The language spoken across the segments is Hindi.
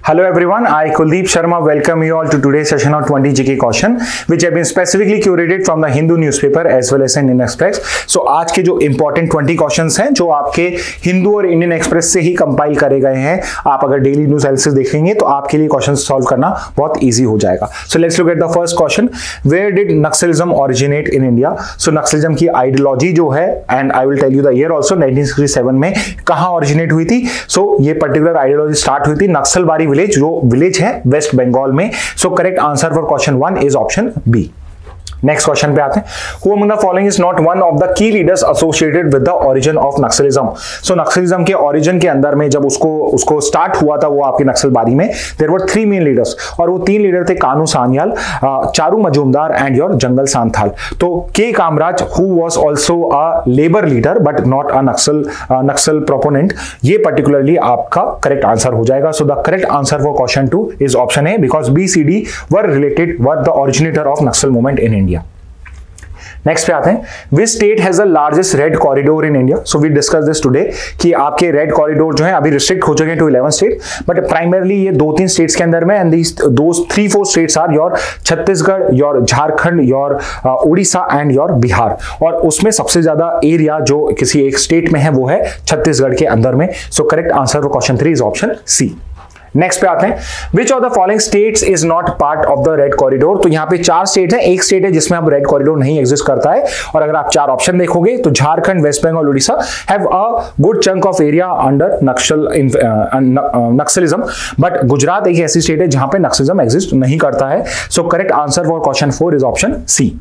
Hello everyone, I Kuldeep Sharma welcome you all to today's session of 20 GK question which have been specifically curated from the Hindu newspaper as well as Indian Express. So आज के जो important 20 questions हैं जो आपके हिंदू और इंडियन एक्सप्रेस से ही कंपाइल करे गए हैं, आप अगर डेली न्यूज एनालिसिस देखेंगे तो आपके लिए क्वेश्चन सॉल्व करना बहुत इजी हो जाएगा. So let's look at the first question. Where did naxalism originate in India? So naxalism की आइडियोलॉजी जो है and I will tell you the year also 1967 में कहां ओरिजिनेट हुई थी. सो ये पर्टिकुलर आइडियोलॉजी स्टार्ट हुई थी नक्सलबारी विलेज, जो विलेज है वेस्ट बंगाल में. So correct answer for question 1 is option B. Next question पे आते हैं. Who among the following is not one of the key leaders associated with the origin of Naxalism? So Naxalism के ओरिजिन के अंदर में जब उसको स्टार्ट हुआ था वो आपके नक्सलबारी में, देयर वर 3 मेन लीडर्स और वो 3 लीडर थे कानू सान्याल, चारू मजूमदार एंड योर जंगल सांथाल. तो K Kamaraj who was also a labour leader but not a Naxal proponent, ये पर्टिकुलरली आपका करेक्ट आंसर हो जाएगा. So the correct answer for question 2 is option A because BCD were related were the originator of Naxal movement in India. Next पे आते हैं. Which state has the largest red corridor in India? So we discuss this today कि आपके रेड कॉरिडोर जो है अभी रिस्ट्रिक्ट हो चुके हैं टू 11 स्टेट, बट प्राइमरली ये 2-3 स्टेट्स के अंदर में and those 3-4 states are your Chhattisgarh, your Jharkhand, your Orissa and your Bihar. और उसमें सबसे ज्यादा एरिया जो किसी एक स्टेट में है वो है छत्तीसगढ़ के अंदर में. So correct answer for question 3 is option C. Next पे आते हैं. Which of the following states is not part of the red corridor? तो यहाँ पे 4 स्टेट है, एक स्टेट है जिसमें अब रेड कॉरिडोर नहीं एग्जिस्ट करता है. और अगर आप 4 ऑप्शन देखोगे तो Jharkhand, west Bengal, Orissa have a good chunk of area under Naxalism, but Gujarat एक ऐसी स्टेट है जहां पे नक्सलिज्म एग्जिस्ट नहीं करता है. So correct answer for question 4 is option C.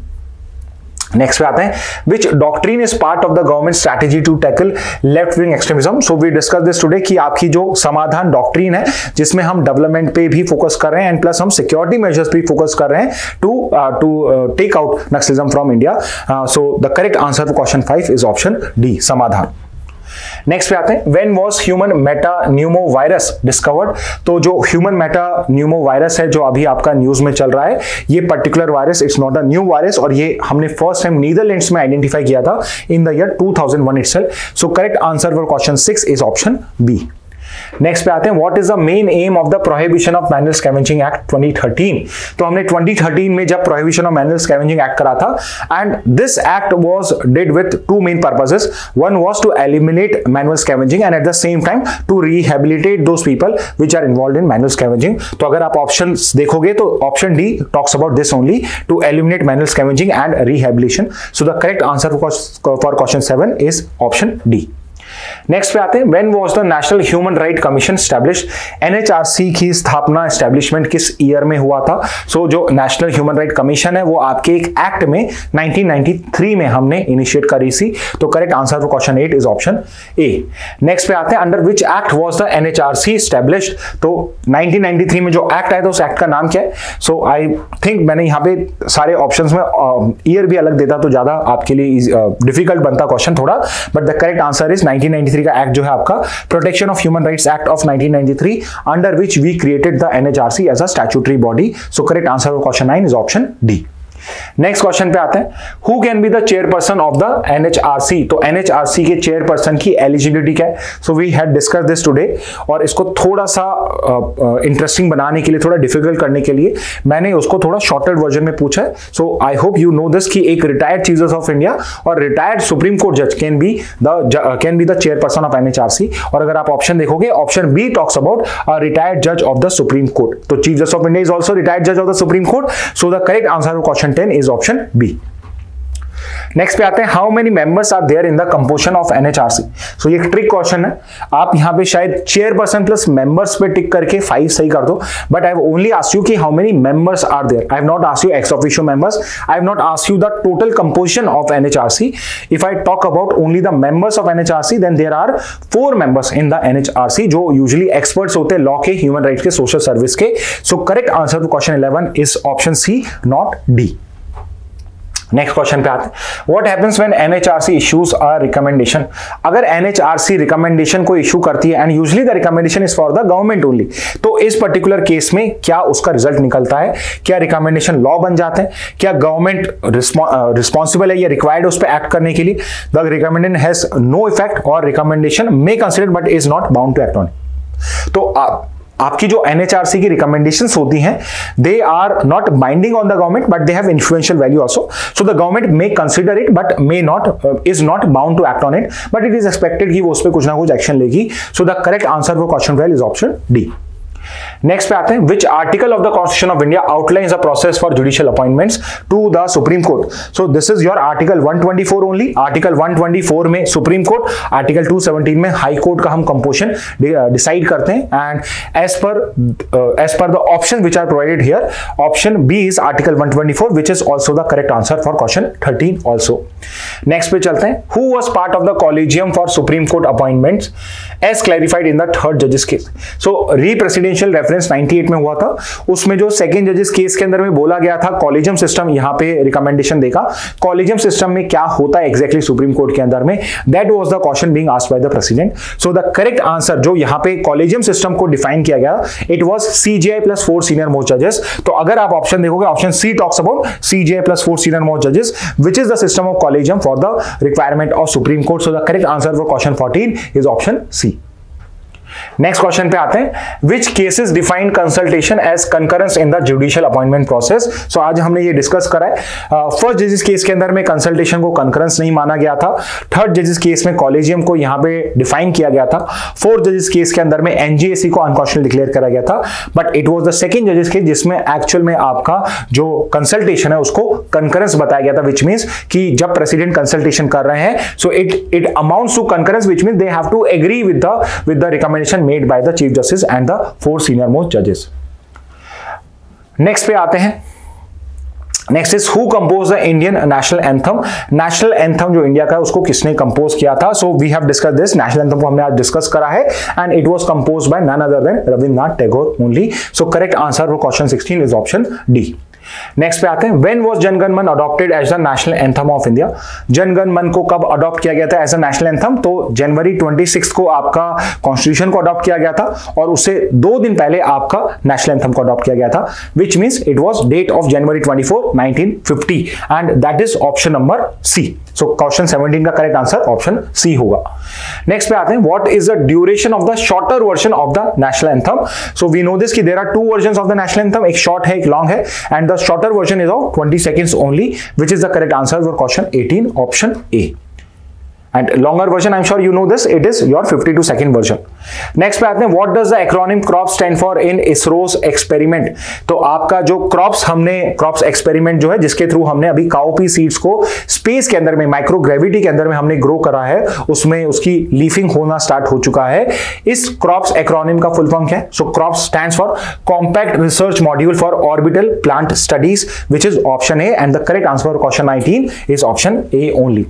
Next पे आते हैं. Which doctrine is part of the government strategy to tackle left wing extremism? So we discuss this today कि आपकी जो समाधान डॉक्ट्रिन है जिसमें हम डेवलपमेंट पे भी फोकस कर रहे हैं एंड प्लस हम सिक्योरिटी मेजर्स पे फोकस कर रहे हैं to take out naxalism from India. So the correct answer for question 5 is option D, Samadhan. Next पे आते हैं. When was human metapneumo virus discovered? तो जो ह्यूमन मेटान्यूमो वायरस है जो अभी आपका न्यूज में चल रहा है, ये particular virus it's not a new virus और ये हमने फर्स्ट टाइम नीदरलैंड्स में आइडेंटिफाई किया था in the year 2001 itself. So correct answer for question 6 is option B. Next पे आते हैं. What is the main aim of the prohibition of manual scavenging act 2013? तो हमने 2013 में जब prohibition of manual scavenging act करा था and this act was did with 2 main purposes. One was to eliminate manual scavenging and at the same time to rehabilitate those people which are involved in manual scavenging. तो अगर आप ऑप्शंस देखोगे तो option D talks about this only, to eliminate manual scavenging and rehabilitation. So the correct answer for question 7 is option D. Next पे आते हैं. When was the national human right commission established? NHRC की स्थापना एस्टैब्लिशमेंट किस ईयर में हुआ था? सो जो नेशनल ह्यूमन राइट कमीशन है वो आपके एक एक्ट में 1993 में हमने इनिशिएट करी थी. तो correct answer for question 8 is option A. Next पे आते हैं. Under which act was the NHRC established? तो 1993 में जो एक्ट आया था उस एक्ट का नाम क्या है? सो आई थिंक मैंने यहाँ पे सारे ऑप्शंस में ईयर भी अलग देता तो ज्यादा आपके लिए डिफिकल्ट बनता क्वेश्चन थोड़ा, but the correct answer is 1993 का एक्ट जो है आपका protection of human rights act of 1993 under which we created the NHRC as a statutory body. So correct answer for question 9 is option D. Next question पे आते हैं. Who can be the chairperson of the NHRC? तो NHRC के चेयरपर्सन की एलिजिबिलिटी क्या है? So we had discuss this today और इसको थोड़ा सा इंटरेस्टिंग बनाने के लिए, थोड़ा डिफिकल्ट करने के लिए मैंने उसको थोड़ा शॉर्टेड वर्जन में पूछा है. So I hope you know this कि एक retired chief justice of India और रिटायर्ड सुप्रीम कोर्ट जज can be the chairperson of NHRC. और अगर आप ऑप्शन देखोगे option B talks about a retired जज ऑफ द सुप्रीम कोर्ट. तो chief justice of India is also retired जज of the supreme court. So the correct answer for question 10 is option B. Next पे आते हैं. How many members are there in the composition of NHRC? सो ये एक ट्रिक क्वेश्चन है. आप यहाँ पे शायद चेयरपर्सन प्लस मेंबर्स पे टिक करके 5 सही कर दो, but I have only asked you कि how many members are there. I have not asked you ex officio members. I have not asked you the total composition of NHRC. If I talk about only the members of NHRC then there are 4 members in the NHRC जो यूजुअली एक्सपर्ट्स होते हैं लॉ के, ह्यूमन राइट्स के, सोशल सर्विस के. So correct answer to question 11 is option C, not D. Next question पे आते हैं. What happens when NHRC issues a recommendation? अगर NHRC रिकमेंडेशन को इशू करती है and usually the recommendation is for the government only, तो इस पर्टिकुलर केस में क्या उसका रिजल्ट निकलता है? क्या रिकमेंडेशन लॉ बन जाते हैं? क्या गवर्नमेंट रिस्पॉन्सिबल है या रिक्वायर्ड उस पर एक्ट करने के लिए? The recommendation has no effect और recommendation may consider but is not bound to act on. तो आपकी जो NHRC की रिकमेंडेशंस होती हैं, they are not binding on the government but they have influential value also. So the government may consider it but may not, is not bound to act on it, but it is expected कि वो उस पर कुछ ना कुछ एक्शन लेगी. सो the correct answer for question 12 is option D. Next पे आते हैं, which article of the constitution of India outlines the process for judicial appointments to the supreme court. So this is your article 124 only. Article 124 में सुप्रीम कोर्ट, आर्टिकल 217 में हाई कोर्ट का हम कंपोजिशन डिसाइड करते हैं. And as per the option which are provided here, option B is article 124 which is also the correct answer for question 13 also. Next पे चलते हैं, who was part of the collegium for supreme court appointments as clarified in the third जजेस केस. सो रीप्रेसिडेंशियल रेफरेंस 98 में हुआ था, उसमें जो सेकंड जजेस केस के अंदर में बोला गया था कॉलेजियम सिस्टम यहां पे रिकमेंडेशन देगा. कॉलेजियम सिस्टम में क्या होता है एग्जैक्टली सुप्रीम कोर्ट के अंदर में, that was the question being asked by the president. So the correct answer जो यहां पे कॉलेजियम सिस्टम को डिफाइन किया गया, it was CJI plus 4 senior most जजेस. तो अगर आप ऑप्शन देखोगे, option C talks about CJI plus 4 senior most जजेस which is the system of collegium for the requirement of supreme court. So the correct answer for question 14 is option C. Next question पे आते हैं, which cases define consultation as concurrence in the judicial appointment process. So आज हमने ये डिस्कस करा है. फर्स्ट जजेस केस के अंदर में कंसल्टेशन को कंकरेंस नहीं माना गया था. थर्ड जजेस केस में कॉलेजियम को यहां पे डिफाइन किया गया था. फोर्थ जजेस केस के अंदर में NJAC को अनकॉन्स्टिट्यूशनल डिक्लेयर करा गया था. But it was the second जजेस केस जिसमें एक्चुअल में आपका जो कंसल्टेशन है उसको कंकरेंस बताया गया था, विच मींस कि जब प्रेसिडेंट कंसल्टेशन कर रहे हैं, so it amounts to concurrence, which means they have to agree with the recommendation made by the chief justice and the 4 senior most judges. Next पे आते हैं, next is who compose the Indian national anthem. National anthem जो इंडिया का है उसको किसने कंपोज किया था. So we have discuss this. National anthem को हमने आज डिस्कस करा है and it was composed by none other than Rabindranath Tagore only. So correct answer for question 16 is option D. Next पे आते हैं, when was Jana Gana Mana adopted as the national anthem of India. Jana Gana Mana को कब अडॉप्ट किया गया था एज अ नेशनल एंथम. तो जनवरी 26 को आपका कॉन्स्टिट्यूशन को अडॉप्ट किया गया था और उससे 2 दिन पहले आपका नेशनल एंथम को अडॉप्ट किया गया था, which means it was date of January 24, 1950 and that is option number C. So question 17 का करेक्ट आंसर ऑप्शन सी होगा. नेक्स्ट पे आते हैं, what is the duration of the shorter version of the national anthem. So we know this कि there are 2 versions of the national anthem, एक शॉर्ट है एक लॉन्ग है and the shorter version is of 20 seconds only, which is the correct answer for question 18, option A. And longer version, I'm sure you know this, it is your 52-second version. Next पे आते हैं, what does the acronym CROPS stand for in ISRO's experiment. तो आपका जो CROPS experiment जो है जिसके थ्रू हमने अभी काउपी सीड्स को स्पेस के अंदर में माइक्रोग्रेविटी के अंदर में हमने ग्रो करा है, उसमें उसकी लीफिंग होना स्टार्ट हो चुका है. इस CROPS एक्रोनिम का फुल फॉर्म क्या है. सो CROPS stands for Compact Research Module for Orbital Plant Studies, which is option A, and the correct answer for question 19 is option A only.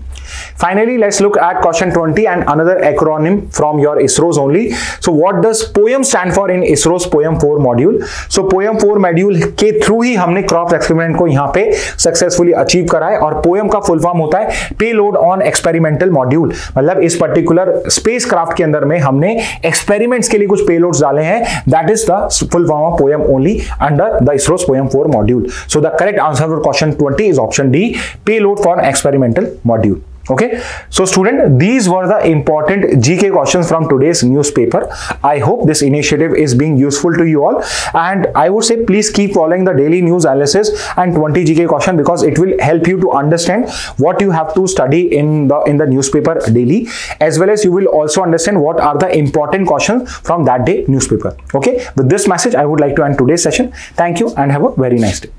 Finally, let's look at question 20 and another acronym from your ISRO's only. So what does POEM stand for in ISRO's POEM 4 module? So POEM 4 module के थ्रू ही हमने CROPS एक्सपेरिमेंट को यहाँ पे सक्सेसफुली अचीव करा है और POEM का फुल फॉर्म होता है पेलोड ऑन एक्सपेरिमेंटल मॉड्यूल. मतलब इस पर्टिकुलर स्पेस क्राफ्ट के अंदर में हमने एक्सपेरिमेंट्स के लिए कुछ पेलोड्स डाले हैं. That is the full form of POEM only under the ISRO's POEM 4 module. So the correct answer for question 20 is option D, payload for experimental module. Okay, so student, these were the important GK questions from today's newspaper. I hope this initiative is being useful to you all, and I would say please keep following the daily news analysis and 20 GK question because it will help you to understand what you have to study in the newspaper daily, as well as you will also understand what are the important questions from that day newspaper. Okay, with this message I would like to end today's session. Thank you and have a very nice day.